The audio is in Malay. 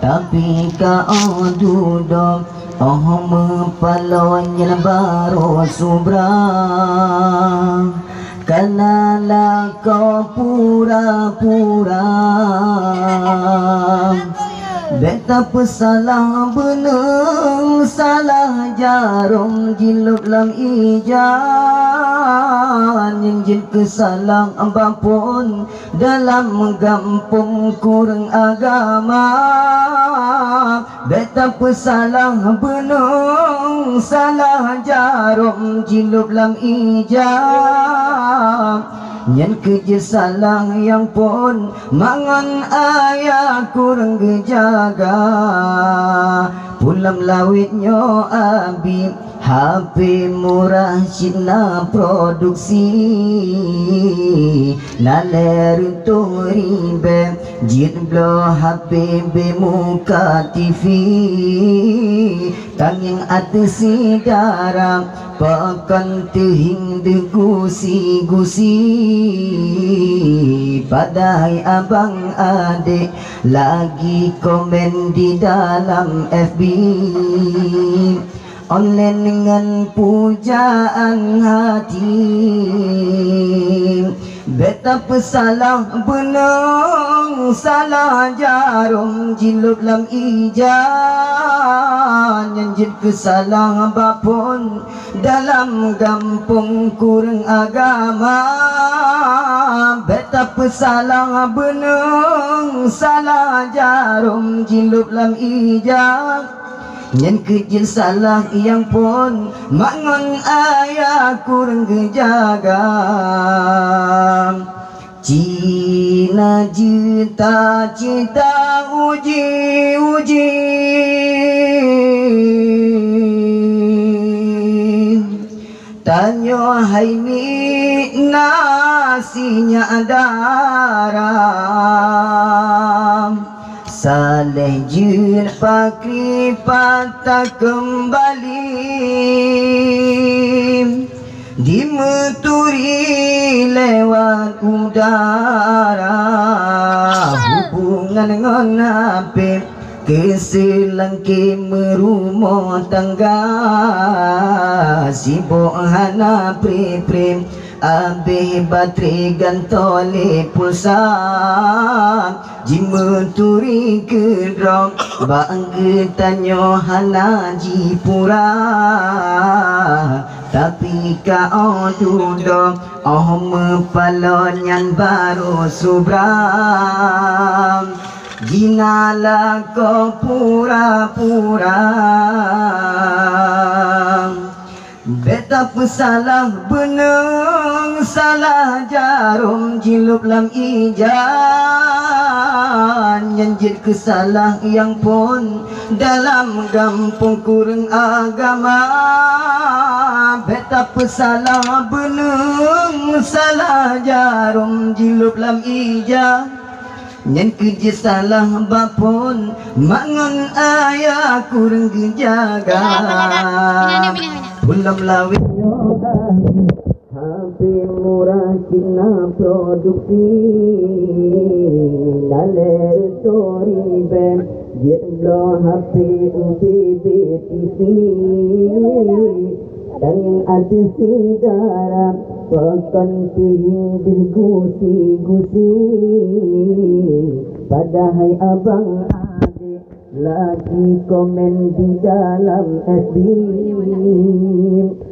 tapi kau duduk mepalonnya baru subrang. Karena kau pura-pura beta pesalah beneng salah jarum jilup lam ijan yang jin kesalah apapun dalam gampang kurang agama. Beta pesalah beneng salah jarum jilup lam ijan yang kerja salah yang pun mangan ayah kurang gejaga. Pulang lawitnya abi HP murah Cina produksi naler tu ribe jit blo HP muka TV tanging atasi darah pakan tehing degusi-gusi. Padahal abang adik lagi komen di dalam FB online dengan pujaan hati. Beta pesalah benang salah jarum jilup lam ijan yang jid kesalah apapun dalam gampang kurang agama. Beta pesalah benang salah jarum jilup lam ijan yang kecil salah yang pun mangon ayah kurang kejaga. Cina cita-cita uji-uji tanya hai mi nasinya darah. Saleh jin pakri patah kembali dimeturi lewat udara. Hubungan dengan Habib keselangki merumah tangga. Sibuk hana pre-pre Abih bateri gantole pulsa jimenturi kedrok bangga tanyo hana jipura. Tapi kau duduk mepalon yang baru subram. Jinalah kau pura-pura beta pesalah beneng salah jarum jilup lam ijan yang jid kesalah yang pun dalam gampang kurang agama. Beta pesalah beneng salah jarum jilup lam ijan yang kerja salah bapun mangan ayah kurang kejaga. Pulang lawit HP murah Cina produksi naler story band jet blow HP UPB TV dan yang ada sidara pakan tehing diskusi-gusi. Padahal abang adik lagi komen di dalam FB